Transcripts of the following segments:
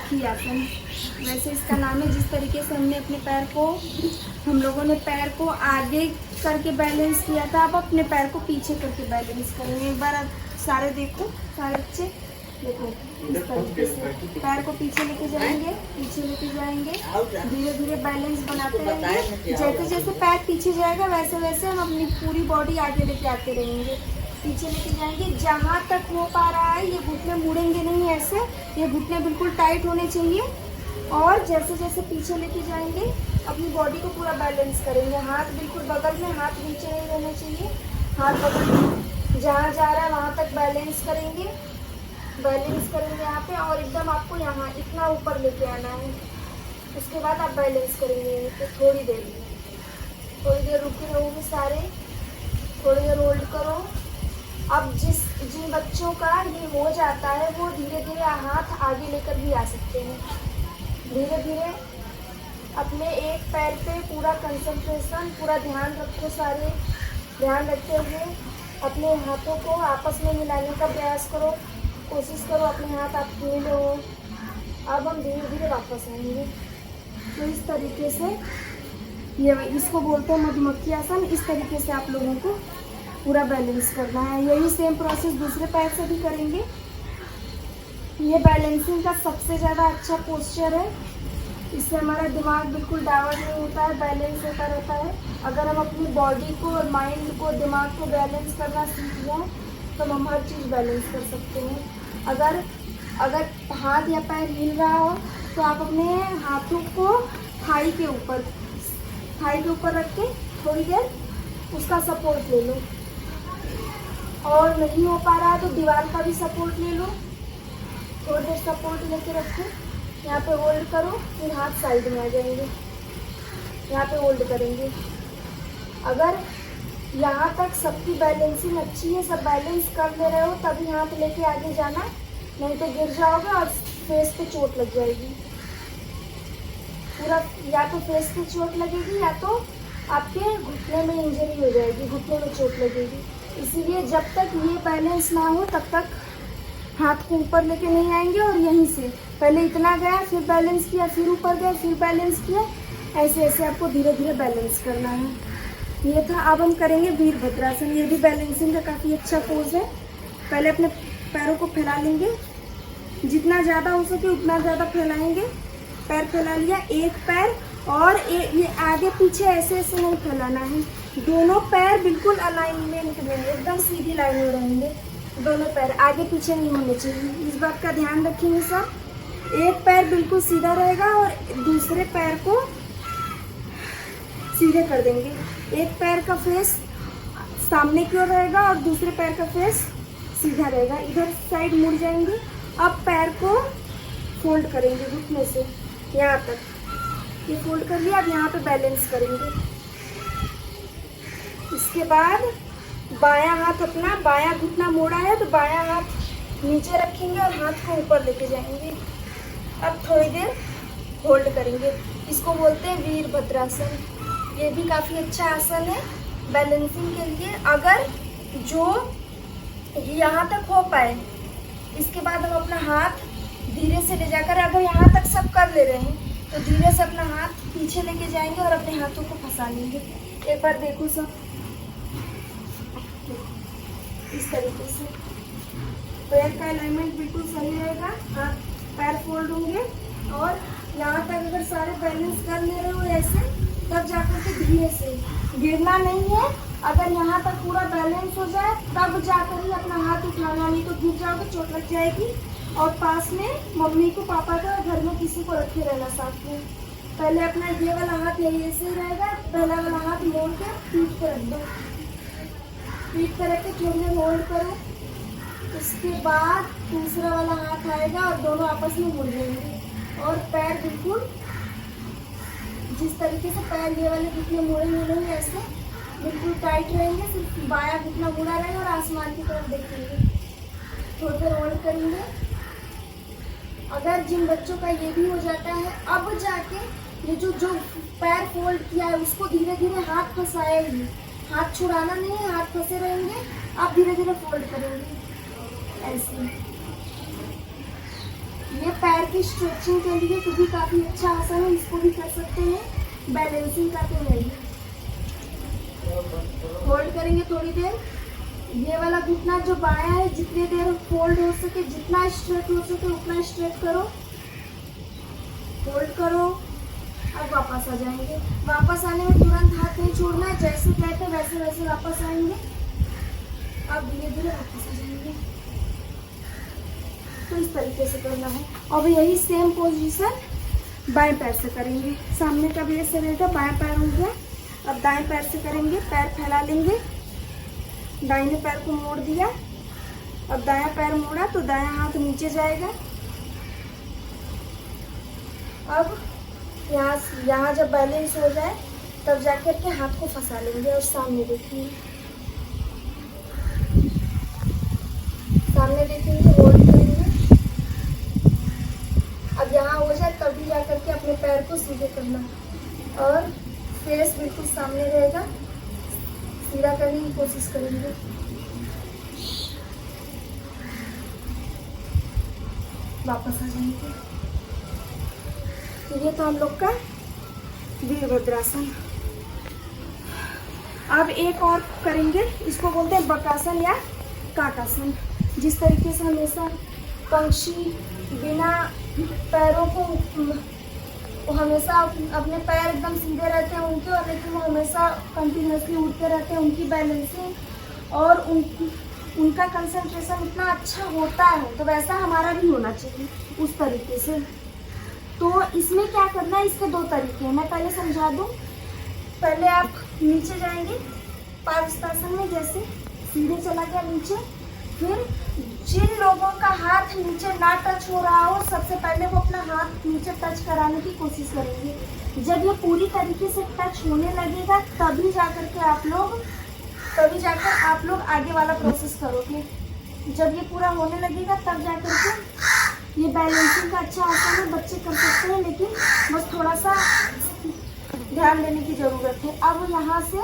मधुमक्खी आसन, वैसे इसका नाम है। जिस तरीके से हमने अपने पैर को, हम लोगों ने पैर को आगे करके बैलेंस किया था, अब अपने पैर को पीछे करके बैलेंस करेंगे। एक बार आप सारे देखो, सारे बच्चे देखो, इस तरीके से पैर को पीछे लेके जाएंगे, पीछे लेके जाएंगे, धीरे धीरे बैलेंस बनाते रहेंगे। जैसे जैसे पैर पीछे जाएगा वैसे वैसे हम अपनी पूरी बॉडी आगे लेके आते रहेंगे, पीछे लेके जाएंगे। जहाँ तक हो पा रहा है ये घुटने मुड़ेंगे नहीं, ऐसे ये घुटने बिल्कुल टाइट होने चाहिए। और जैसे जैसे पीछे लेके जाएंगे अपनी बॉडी को पूरा बैलेंस करेंगे। हाथ बिल्कुल बगल में, हाथ नीचे नहीं रहना चाहिए, हाथ बगल में, जहाँ जा रहा है वहाँ तक बैलेंस करेंगे, बैलेंस करेंगे यहाँ पे। और एकदम आपको यहाँ इतना ऊपर लेके आना है, उसके बाद आप बैलेंस करेंगे। तो थोड़ी देर रुके रहोगे सारे, थोड़ी देर होल्ड करो। अब जिन बच्चों का ये हो जाता है वो धीरे धीरे हाथ आगे लेकर भी आ सकते हैं। धीरे धीरे अपने एक पैर पे पूरा कंसंट्रेशन, पूरा ध्यान रखो, सारे ध्यान रखते हुए अपने हाथों को आपस में मिलाने का प्रयास करो, कोशिश करो अपने हाथ आप मिले हो। अब हम धीरे धीरे वापस आएंगे। तो इस तरीके से ये इसको बोलते हैं मधुमक्खी आसन। इस तरीके से आप लोगों को पूरा बैलेंस करना है। यही सेम प्रोसेस दूसरे पैर से भी करेंगे। ये बैलेंसिंग का सबसे ज़्यादा अच्छा पोस्चर है, इससे हमारा दिमाग बिल्कुल डाइवर्ट नहीं होता है, बैलेंस होता रहता है। अगर हम अपनी बॉडी को और माइंड को, दिमाग को बैलेंस करना सीख जाएं तो हम हर चीज़ बैलेंस कर सकते हैं। अगर हाथ या पैर हिल रहा हो तो आप अपने हाथों को थाई के ऊपर रख के थोड़ी देर उसका सपोर्ट ले लो। और नहीं हो पा रहा तो दीवार का भी सपोर्ट ले लो, थोड़ी देर सपोर्ट लेके रखो, यहाँ पे होल्ड करो, फिर हाथ साइड में आ जाएंगे, यहाँ पे होल्ड करेंगे। अगर यहाँ तक सबकी बैलेंसिंग अच्छी है, सब बैलेंस कर ले रहे हो, तभी हाथ लेके आगे जाना, नहीं तो गिर जाओगे और फेस पे चोट लग जाएगी। पूरा या तो फेस पे चोट लगेगी या तो आपके घुटने में इंजरी हो जाएगी, घुटने में चोट लगेगी। इसीलिए जब तक ये बैलेंस ना हो तब तक हाथ को ऊपर लेके नहीं आएंगे। और यहीं से पहले इतना गया, फिर बैलेंस किया, फिर ऊपर गया, फिर बैलेंस किया, ऐसे ऐसे आपको धीरे धीरे बैलेंस करना है। ये था। अब हम करेंगे वीरभद्रासन। ये भी बैलेंसिंग का काफ़ी अच्छा पोज है। पहले अपने पैरों को फैला लेंगे, जितना ज़्यादा हो सके उतना ज़्यादा फैलाएंगे। पैर फैला लिया, एक पैर, और ये आगे पीछे ऐसे ऐसे नहीं फैलाना है। दोनों पैर बिल्कुल अलाइनमेंट में, एकदम सीधी लाइन में रहेंगे। दोनों पैर आगे पीछे नहीं होने चाहिए, इस बात का ध्यान रखेंगे सब। एक पैर बिल्कुल सीधा रहेगा और दूसरे पैर को सीधे कर देंगे। एक पैर का फेस सामने की ओर रहेगा और दूसरे पैर का फेस सीधा रहेगा, इधर साइड मुड़ जाएंगे। अब पैर को फोल्ड करेंगे घुटने से यहाँ तक, ये फोल्ड कर लिया। अब यहाँ पे बैलेंस करेंगे। इसके बाद बायां हाथ, अपना बायां घुटना मोड़ा है तो बायां हाथ नीचे रखेंगे और हाथ को ऊपर लेके जाएंगे। अब थोड़ी देर होल्ड करेंगे। इसको बोलते हैं वीरभद्रासन। ये भी काफ़ी अच्छा आसन है बैलेंसिंग के लिए। अगर जो यहाँ तक हो पाए, इसके बाद हम अपना हाथ धीरे से ले जाकर, अगर यहाँ तक सब कर ले रहे हैं तो धीरे से अपना हाथ पीछे लेके जाएंगे और अपने हाथों को फंसा लेंगे। एक बार देखो सब, इस तरीके से पैर का अलाइनमेंट बिल्कुल सही रहेगा। हाथ पैर फोल्ड होंगे और यहाँ तक अगर सारे बैलेंस कर ले रहे हो ऐसे, तब जाकर के धीरे से, गिरना नहीं है। अगर यहाँ तक पूरा बैलेंस हो जाए तब जाकर ही अपना हाथ उठाना, नहीं तो गिर जाओगे, चोट लग जाएगी। और पास में मम्मी को, पापा को, घर में किसी को रखे रहना साथ में। पहले अपना ये वाला हाथ यही ऐसे ही रहेगा, पहला वाला हाथ मोड़ के पीठ पे रख दो, पीठ पे रख के थोड़ी देर होल्ड करो। उसके बाद दूसरा वाला हाथ आएगा और दोनों आपस में मुड़ जाएंगे। और पैर बिल्कुल जिस तरीके से पैर ये वाले घुटने मुड़े नहीं, ऐसे बिल्कुल टाइट रहेंगे। सिर्फ बायां घुटना मुड़ा रहेगा और आसमान की तरफ देखेंगे। थोड़ी देर होल्ड करेंगे। अगर जिन बच्चों का ये भी हो जाता है, अब जाके ये जो पैर फोल्ड किया है उसको धीरे धीरे हाथ फंसाएगी, हाथ छुड़ाना नहीं है, हाथ फंसे रहेंगे। आप धीरे धीरे फोल्ड करेंगे ऐसे। ये पैर की स्ट्रेचिंग के लिए भी काफ़ी अच्छा आसन है, इसको भी कर सकते हैं। बैलेंसिंग का तो है ही। होल्ड करेंगे थोड़ी देर। ये वाला घुटना जो बायां है जितनी देर फोल्ड हो सके, जितना स्ट्रेट हो सके उतना स्ट्रेट करो, होल्ड करो। अब वापस आ जाएंगे। वापस आने में तुरंत हाथ नहीं छोड़ना है, जैसे गए थे वैसे वैसे वापस आएंगे। अब धीरे धीरे वापस आ जाएंगे। तो इस तरीके से करना है। अब यही सेम पोजीशन बाएं पैर से करेंगे। सामने का भी ऐसे रहेगा, बाएं पैर हो गया। अब दाएं पैर से करेंगे, पैर फैला लेंगे। दाहिने पैर को मोड़ दिया। अब दायां पैर मोड़ा तो दायां हाथ नीचे जाएगा। अब यहाँ जब बैलेंस हो जाए तब जाकर के हाथ को फंसा लेंगे और सामने देखेंगे। सामने देखेंगे, होल्ड करेंगे। अब यहाँ हो जाए तभी जाकर के अपने पैर को सीधे करना और फेस बिल्कुल सामने रहेगा। सीधा करने की कोशिश करेंगे। वापस आ जाएंगे। तो ये तो हम लोग का वीरभद्रासन। अब एक और करेंगे, इसको बोलते हैं बकासन या काकासन। जिस तरीके से हमेशा पंछी बिना पैरों को हमेशा अपने पैर एकदम सीधे रहते हैं उनके, और लेकिन वो हमेशा कंटिन्यूसली उड़ते रहते हैं, उनकी बैलेंसिंग और उनका कंसंट्रेशन इतना अच्छा होता है, तो वैसा हमारा भी होना चाहिए उस तरीके से। तो इसमें क्या करना है, इसके दो तरीके हैं, मैं पहले समझा दूँ। पहले आप नीचे जाएंगे पादहस्तासन में, जैसे सीधे चला गया नीचे। फिर जिन लोगों का हाथ नीचे ना टच हो रहा हो, सबसे पहले वो अपना हाथ नीचे टच कराने की कोशिश करेंगे। जब ये पूरी तरीके से टच होने लगेगा तभी जाकर आप लोग आगे वाला प्रोसेस करोगे। जब ये पूरा होने लगेगा तब जाकर के ये बैलेंसिंग का अच्छा आसन है, बच्चे कर सकते हैं, लेकिन बस थोड़ा सा ध्यान देने की ज़रूरत है। अब यहाँ से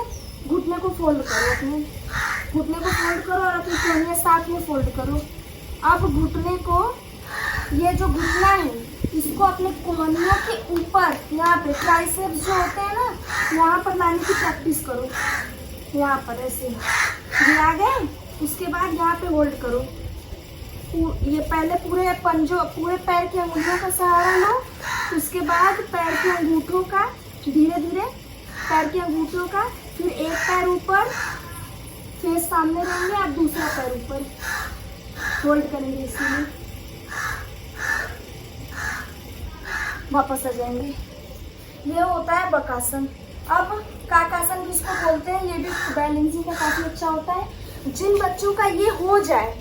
घुटने को फोल्ड करो, अपने घुटने को फोल्ड करो और अपनी कोहनियाँ साथ में फोल्ड करो। अब घुटने को, ये जो घुटना है इसको अपने कोहनियों के ऊपर, यहाँ पे ट्राइसेप्स जो होते हैं ना, यहाँ पर लाने की प्रैक्टिस करो। यहाँ पर ऐसे ये आ गए। उसके बाद यहाँ पे होल्ड करो। ये पहले पूरे पंजों, पूरे पैर के अंगूठों का सहारा लो। उसके बाद पैर के अंगूठों का, धीरे धीरे पैर के अंगूठों का, फिर एक पैर ऊपर, फेस सामने रहेंगे, आप दूसरा पैर ऊपर होल्ड करेंगे। इसलिए वापस आ जाएंगे। ये होता है बकासन। अब काकासन जिसको बोलते हैं, ये भी बैलेंसिंग का काफ़ी अच्छा होता है। जिन बच्चों का ये हो जाए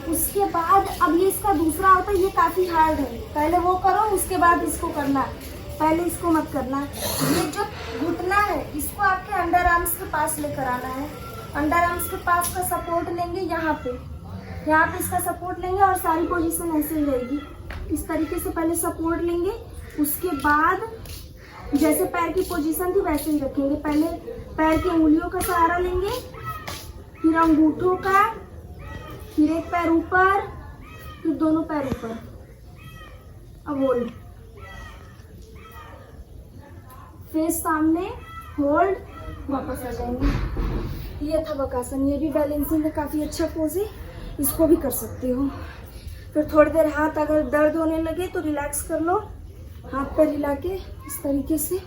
उसके बाद अब ये इसका दूसरा होता है, ये काफ़ी हार्ड है। पहले वो करो, उसके बाद इसको करना, पहले इसको मत करना। ये जो घुटना है इसको आपके अंडर आर्म्स के पास लेकर आना है। अंडर आर्म्स के पास का सपोर्ट लेंगे, यहाँ पे इसका सपोर्ट लेंगे और सारी पोजीशन ऐसे ही रहेगी। इस तरीके से पहले सपोर्ट लेंगे, उसके बाद जैसे पैर की पोजीशन थी वैसे ही रखेंगे। पहले पैर की उंगलियों का सहारा लेंगे, फिर अंगूठों का, फिर एक पैर ऊपर, फिर दोनों पैर ऊपर। अब होल्ड, फेस सामने, होल्ड, वापस आ जाएंगे। ये था बकासन। ये भी बैलेंसिंग का काफ़ी अच्छा पोज है, इसको भी कर सकते हो। फिर थोड़ी देर हाथ अगर दर्द होने लगे तो रिलैक्स कर लो, हाथ पर हिला के इस तरीके से।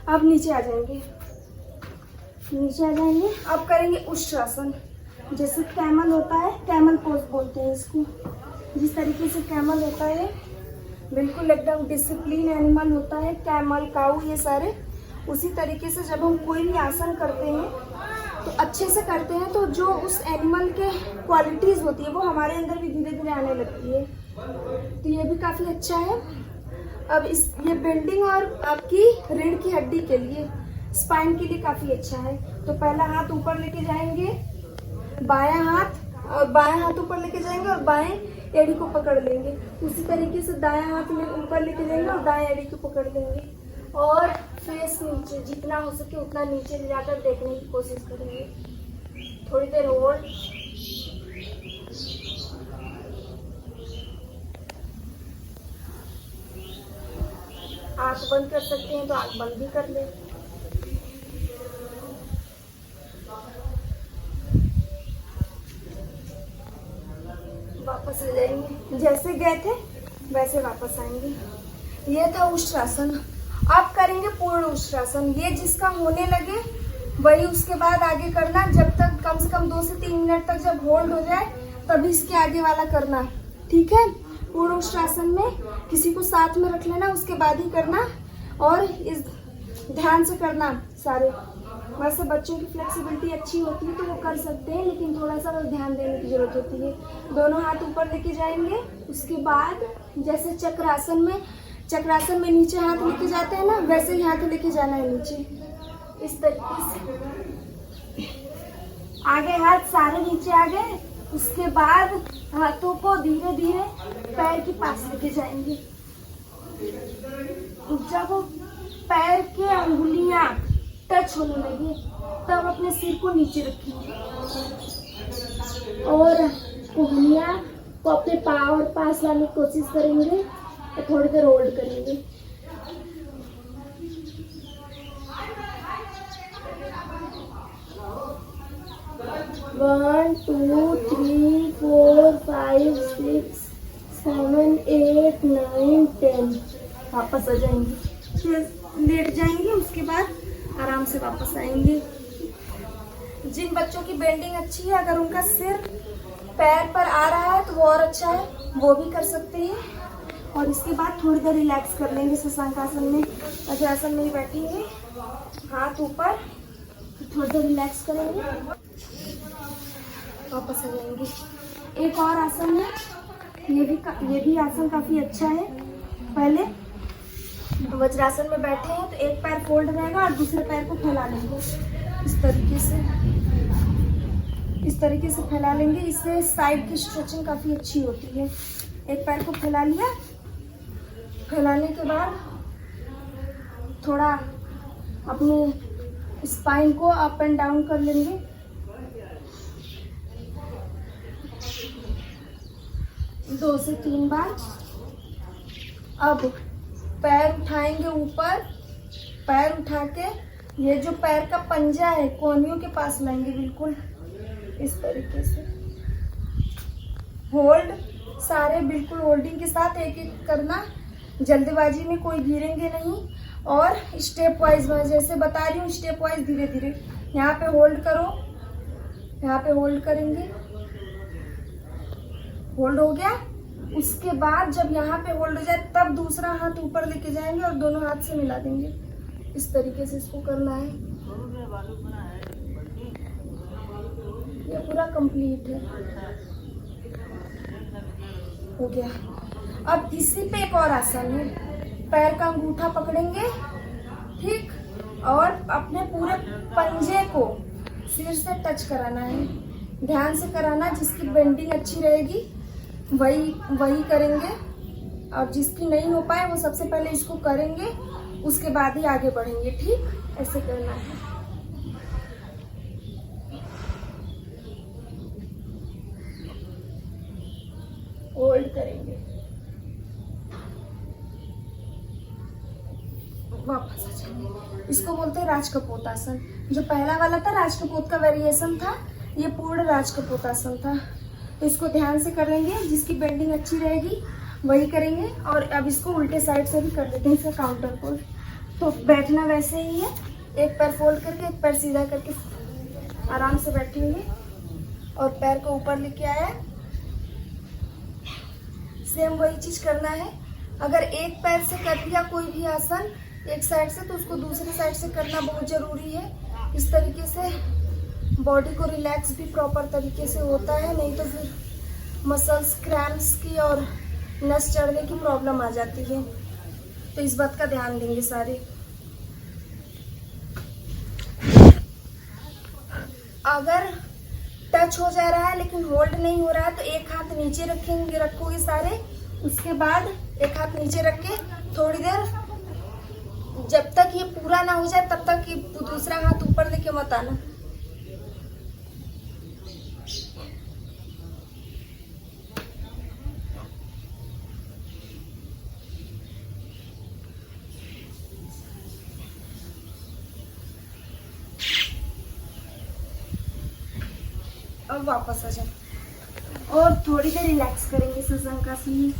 अब नीचे आ जाएंगे, अब करेंगे उष्ट्रासन। जैसे कैमल होता है, कैमल पोज बोलते हैं इसको। जिस तरीके से कैमल होता है, बिल्कुल एकदम डिसिप्लिन एनिमल होता है, कैमल, काऊ, ये सारे उसी तरीके से जब हम कोई भी आसन करते हैं तो अच्छे से करते हैं, तो जो उस एनिमल के क्वालिटीज़ होती है वो हमारे अंदर भी धीरे धीरे आने लगती है। तो ये भी काफ़ी अच्छा है। अब ये बिल्डिंग और आपकी रीढ़ की हड्डी के लिए, स्पाइन के लिए काफ़ी अच्छा है। तो पहला हाथ ऊपर लेके जाएंगे, बायां हाथ ऊपर लेके जाएंगे और बाएं एड़ी को पकड़ लेंगे। उसी तरीके से दायां हाथ में ऊपर लेके जाएंगे और दाएं एड़ी को पकड़ लेंगे और फेस नीचे, जितना हो सके उतना नीचे ले जाकर देखने की कोशिश करेंगे। थोड़ी देर होल्ड। आँख बंद कर सकते हैं तो आँख बंद भी कर ले। वापस आ जाएंगे, जैसे गए थे वैसे वापस आएंगे। ये था उष्ट्रासन। अब करेंगे पूर्ण उष्ट्रासन। ये जिसका होने लगे वही उसके बाद आगे करना, जब तक कम से कम 2 से 3 मिनट तक जब होल्ड हो जाए तभी इसके आगे वाला करना, ठीक है। पूर्ण उष्ट्रासन में किसी को साथ में रख लेना, उसके बाद ही करना और इस ध्यान से करना सारे। वैसे बच्चों की फ्लेक्सिबिलिटी अच्छी होती है तो वो कर सकते हैं, लेकिन थोड़ा सा बस ध्यान देने की जरूरत होती है। दोनों हाथ ऊपर लेके जाएंगे। उसके बाद जैसे चक्रासन में नीचे हाथ लेके जाते हैं ना, वैसे ही हाथ लेके जाना है नीचे, इस तरीके से। आगे हाथ सारे नीचे आ गए। उसके बाद हाथों को धीरे धीरे पैर के पास लेके जाएंगे। जब पैर के अंगुलियां टच होने लगे तब अपने सिर को नीचे रखेंगे और उंगलियां को अपने पास लाने की कोशिश करेंगे और थोड़ी देर होल्ड करेंगे। वन, 2, 3, 4, 5, 6, 7, 8, 9, 10। वापस आ जाएंगे, फिर लेट जाएंगे। उसके बाद आराम से वापस आएंगे। जिन बच्चों की बेंडिंग अच्छी है, अगर उनका सिर पैर पर आ रहा है तो वो और अच्छा है, वो भी कर सकते हैं। और इसके बाद थोड़ी देर रिलैक्स कर लेंगे शशांकासन में। वज्रासन में ही बैठेंगे, हाथ ऊपर, थोड़ी देर रिलैक्स करेंगे, वापस आ जाएंगे। एक और आसन है, ये भी आसन काफी अच्छा है। पहले वज्रासन में बैठे हैं तो एक पैर फोल्ड रहेगा और दूसरे पैर को फैला लेंगे इस तरीके से फैला लेंगे। इससे साइड की स्ट्रेचिंग काफी अच्छी होती है। एक पैर को फैला लिया, फैलाने के बाद थोड़ा अपने स्पाइन को अप एंड डाउन कर लेंगे। दो से 3 बार। अब पैर उठाएंगे ऊपर, पैर उठा के ये जो पैर का पंजा है कोहनियों के पास लाएंगे, बिल्कुल इस तरीके से। होल्ड, सारे बिल्कुल होल्डिंग के साथ एक एक करना, जल्दबाजी में कोई गिरेंगे नहीं। और स्टेप वाइज, मैं जैसे बता रही हूँ स्टेप वाइज धीरे धीरे। यहाँ पे होल्ड करो, यहाँ पे होल्ड करेंगे, होल्ड हो गया। उसके बाद जब यहाँ पे होल्ड हो जाए तब दूसरा हाथ ऊपर लेके जाएंगे और दोनों हाथ से मिला देंगे। इस तरीके से इसको करना है। ये पूरा कंप्लीट है, हो गया। अब इसी पे एक और आसन है। पैर का अंगूठा पकड़ेंगे, ठीक, और अपने पूरे पंजे को सिर से टच कराना है। ध्यान से कराना, जिसकी बेंडिंग अच्छी रहेगी वही करेंगे, और जिसकी नहीं हो पाए वो सबसे पहले इसको करेंगे, उसके बाद ही आगे बढ़ेंगे, ठीक, ऐसे करना है। होल्ड करेंगे, वापस आ जाएंगे। इसको बोलते हैं राजकपोत आसन। जो पहला वाला था राजकपोत का वेरिएशन था, ये पूर्ण राजकपोत आसन था। इसको ध्यान से करेंगे, जिसकी बेंडिंग अच्छी रहेगी वही करेंगे। और अब इसको उल्टे साइड से भी कर लेते हैं, इसका काउंटर फोल्ड। तो बैठना वैसे ही है, एक पैर फोल्ड करके एक पैर सीधा करके आराम से बैठेंगे और पैर को ऊपर लेके आया। सेम वही चीज करना है। अगर एक पैर से कर दिया कोई भी आसन एक साइड से, तो उसको दूसरी साइड से करना बहुत जरूरी है। इस तरीके से बॉडी को रिलैक्स भी प्रॉपर तरीके से होता है, नहीं तो फिर मसल्स क्रैम्प्स की और नस चढ़ने की प्रॉब्लम आ जाती है। तो इस बात का ध्यान देंगे सारे। अगर टच हो जा रहा है लेकिन होल्ड नहीं हो रहा है तो एक हाथ नीचे रखोगे सारे। उसके बाद एक हाथ नीचे रख के थोड़ी देर जब तक ये पूरा ना हो जाए तब तक ये दूसरा हाथ ऊपर लेके मत आना। अब वापस आ जाओ और थोड़ी देर रिलैक्स करेंगे शशांकासन में।